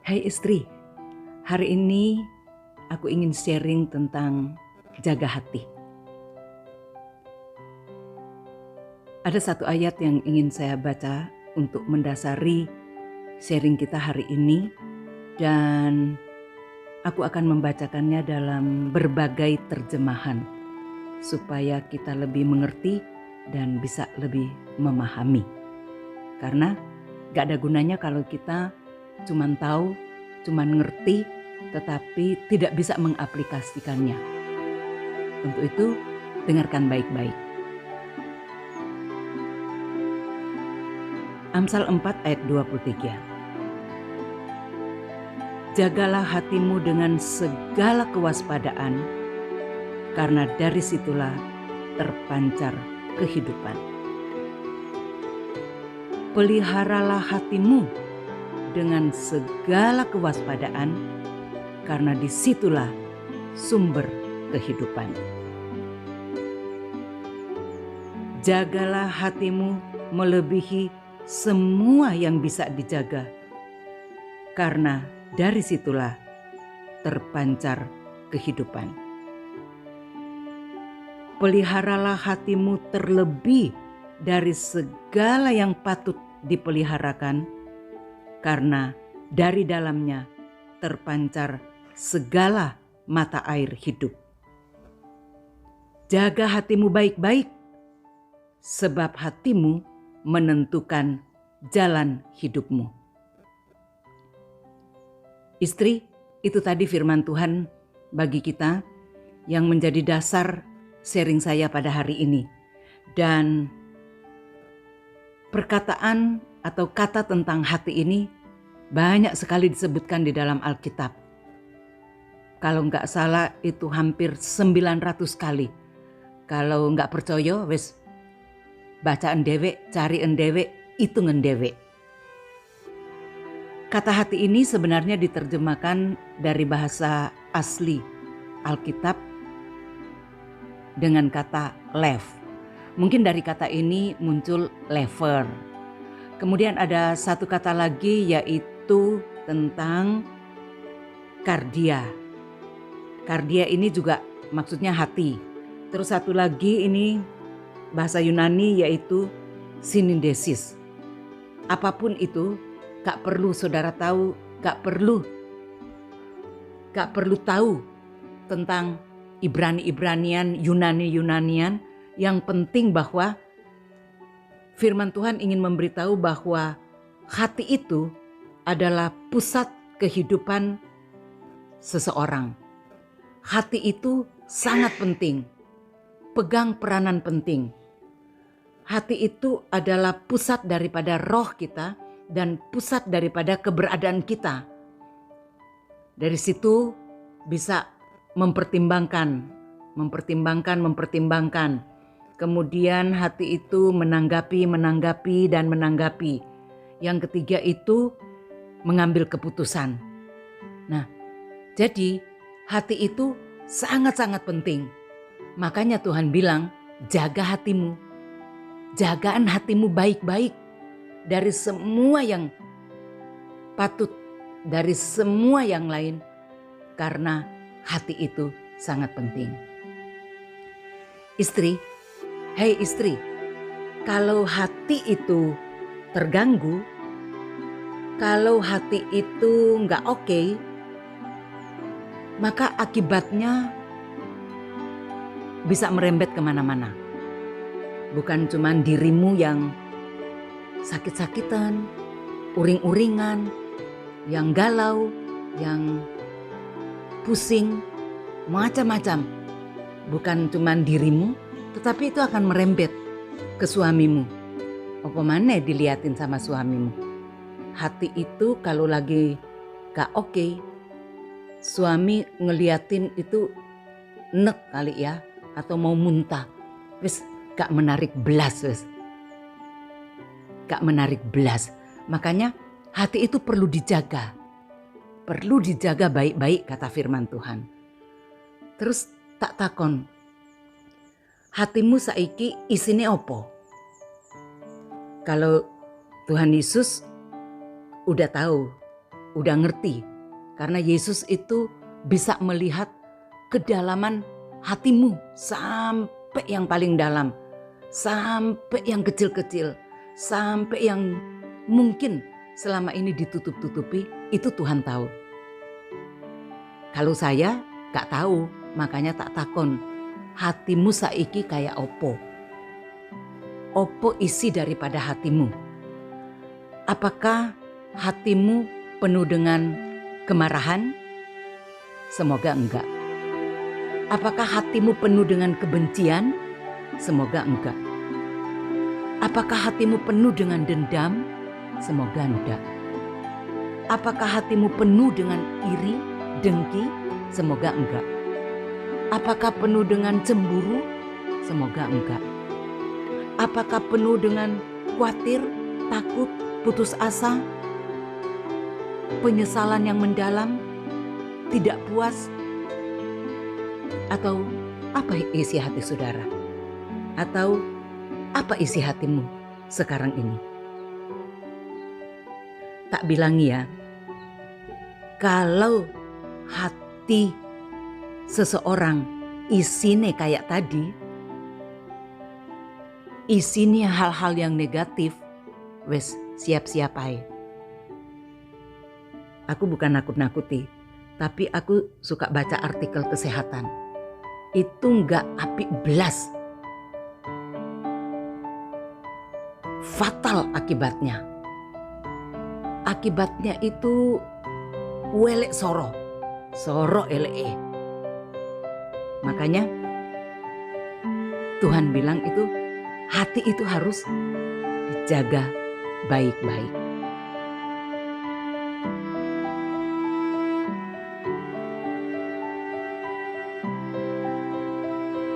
Hai istri, hari ini aku ingin sharing tentang jaga hati. Ada satu ayat yang ingin saya baca untuk mendasari sharing kita hari ini, dan aku akan membacakannya dalam berbagai terjemahan supaya kita lebih mengerti dan bisa lebih memahami. Karena gak ada gunanya kalau kita cuman tahu, cuman ngerti, tetapi tidak bisa mengaplikasikannya. Untuk itu, dengarkan baik-baik. Amsal 4 ayat 23. Jagalah hatimu dengan segala kewaspadaan, karena dari situlah terpancar kehidupan. Peliharalah hatimu dengan segala kewaspadaan, karena disitulah sumber kehidupan. Jagalah hatimu melebihi semua yang bisa dijaga, karena dari situlah terpancar kehidupan. Peliharalah hatimu terlebih dari segala yang patut dipeliharakan, karena dari dalamnya terpancar segala mata air hidup. Jaga hatimu baik-baik, sebab hatimu menentukan jalan hidupmu. Istri, itu tadi firman Tuhan bagi kita yang menjadi dasar sharing saya pada hari ini. Dan perkataan atau kata tentang hati ini banyak sekali disebutkan di dalam Alkitab. Kalau nggak salah itu hampir 900 kali. Kalau nggak percaya, wes baca endewe, cari endewe, itu ngendewe. Kata hati ini sebenarnya diterjemahkan dari bahasa asli Alkitab dengan kata lev. Mungkin dari kata ini muncul lever. Kemudian ada satu kata lagi yaitu tentang kardia. Kardia ini juga maksudnya hati. Terus satu lagi ini bahasa Yunani yaitu sinindesis. Apapun itu gak perlu saudara tahu, gak perlu tahu tentang Ibrani-Ibranian, Yunani-Yunanian. Yang penting bahwa firman Tuhan ingin memberitahu bahwa hati itu adalah pusat kehidupan seseorang. Hati itu sangat penting, pegang peranan penting. Hati itu adalah pusat daripada roh kita dan pusat daripada keberadaan kita. Dari situ bisa mempertimbangkan. Kemudian hati itu menanggapi. Yang ketiga itu mengambil keputusan. Nah, jadi hati itu sangat-sangat penting. Makanya Tuhan bilang, jaga hatimu. Jagaan hatimu baik-baik dari semua yang patut, dari semua yang lain. Karena hati itu sangat penting. Istri, hei istri, kalau hati itu terganggu, kalau hati itu nggak oke, maka akibatnya bisa merembet kemana-mana. Bukan cuma dirimu yang sakit-sakitan, uring-uringan, yang galau, yang pusing, macam-macam. Bukan cuma dirimu, tetapi itu akan merembet ke suamimu. Apa mana diliatin sama suamimu. Hati itu kalau lagi gak oke, suami ngeliatin itu nek kali ya, atau mau muntah. Wis gak menarik belas, wis. Gak menarik belas. Makanya hati itu perlu dijaga. Perlu dijaga baik-baik kata firman Tuhan. Terus tak takon, hatimu saiki isine opo? Kalau Tuhan Yesus udah tahu udah ngerti. Karena Yesus itu bisa melihat kedalaman hatimu sampai yang paling dalam, sampai yang kecil-kecil, sampai yang mungkin selama ini ditutup-tutupi, itu Tuhan tahu. Kalau saya gak tahu, makanya tak takon, hatimu saiki kayak opo? Opo isi daripada hatimu? Apakah hatimu penuh dengan kemarahan? Semoga enggak. Apakah hatimu penuh dengan kebencian? Semoga enggak. Apakah hatimu penuh dengan dendam? Semoga enggak. Apakah hatimu penuh dengan iri, dengki? Semoga enggak. Apakah penuh dengan cemburu? Semoga enggak. Apakah penuh dengan khawatir, takut, putus asa, penyesalan yang mendalam, tidak puas? Atau apa isi hati saudara? Atau apa isi hatimu sekarang ini? Tak bilang ya, kalau hati seseorang isine kayak tadi, isinya hal-hal yang negatif, wes siap-siap aja. Aku bukan nakut-nakuti, tapi aku suka baca artikel kesehatan. Itu nggak apik belas. Fatal akibatnya. Akibatnya itu welek soro elek. Makanya Tuhan bilang itu hati itu harus dijaga baik-baik.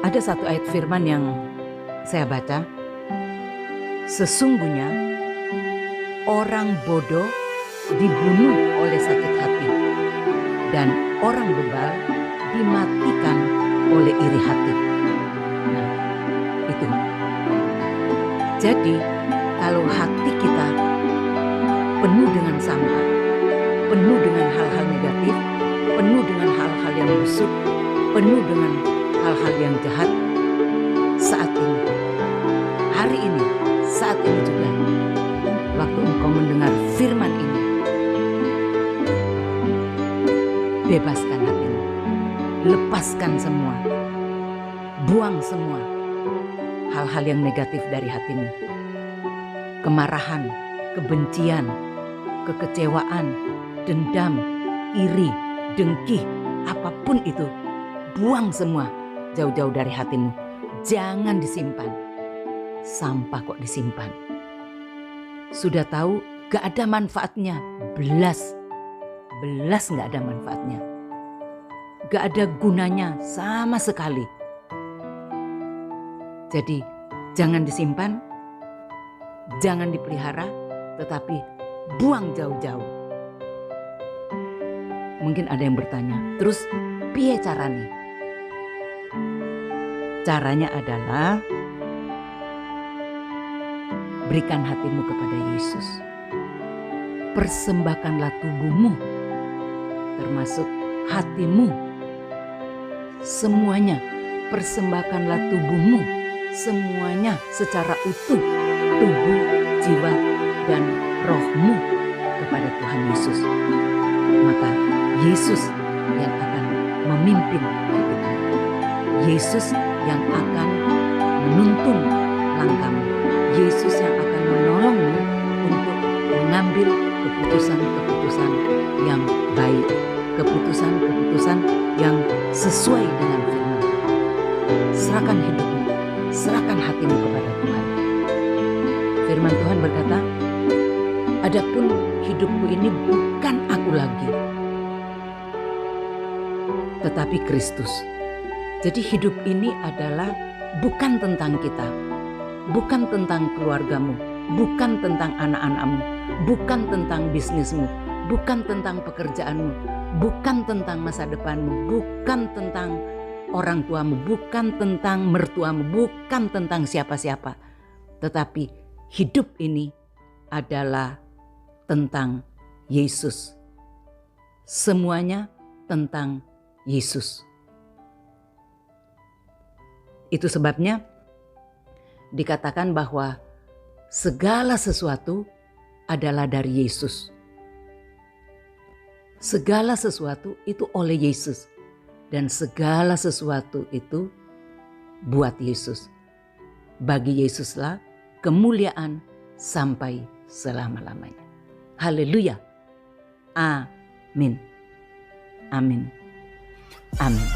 Ada satu ayat firman yang saya baca. Sesungguhnya orang bodoh dibunuh oleh sakit hati, dan orang bebal dimatikan oleh iri hati. Nah, itu. Jadi kalau hati kita penuh dengan sampah, penuh dengan hal-hal negatif, penuh dengan hal-hal yang busuk, penuh dengan hal-hal yang jahat, saat ini, hari ini, saat ini juga, waktu engkau mendengar firman ini, bebaskan hatimu, lepaskan semua, buang semua hal-hal yang negatif dari hatimu. Kemarahan, kebencian, kekecewaan, dendam, iri, dengki, apapun itu, buang semua jauh-jauh dari hatimu. Jangan disimpan. Sampah kok disimpan. Sudah tahu gak ada manfaatnya. Belas gak ada manfaatnya. Gak ada gunanya sama sekali. Jadi jangan disimpan, jangan dipelihara, tetapi buang jauh-jauh. Mungkin ada yang bertanya, terus piye caranya? Caranya adalah berikan hatimu kepada Yesus. Persembahkanlah tubuhmu, termasuk hatimu. Semuanya, persembahkanlah tubuhmu, semuanya secara utuh, tubuh, jiwa, dan rohmu kepada Tuhan Yesus. Maka Yesus yang akan memimpin hidupmu. Yesus yang akan menuntun langkahmu. Yesus yang akan menolongmu untuk mengambil keputusan-keputusan yang baik, keputusan-keputusan yang sesuai dengan firman. Serahkan hidupmu, serahkan hatimu kepada Tuhan. Firman Tuhan berkata, adapun hidupku ini bukan aku lagi, tetapi Kristus. Jadi hidup ini adalah bukan tentang kita, bukan tentang keluargamu, bukan tentang anak-anakmu, bukan tentang bisnismu, bukan tentang pekerjaanmu, bukan tentang masa depanmu, bukan tentang orang tuamu, bukan tentang mertuamu, bukan tentang siapa-siapa. Tetapi hidup ini adalah tentang Yesus, semuanya tentang Yesus. Itu sebabnya dikatakan bahwa segala sesuatu adalah dari Yesus. Segala sesuatu itu oleh Yesus. Dan segala sesuatu itu buat Yesus. Bagi Yesuslah kemuliaan sampai selama-lamanya. Haleluya. Amin. Amin. Amin.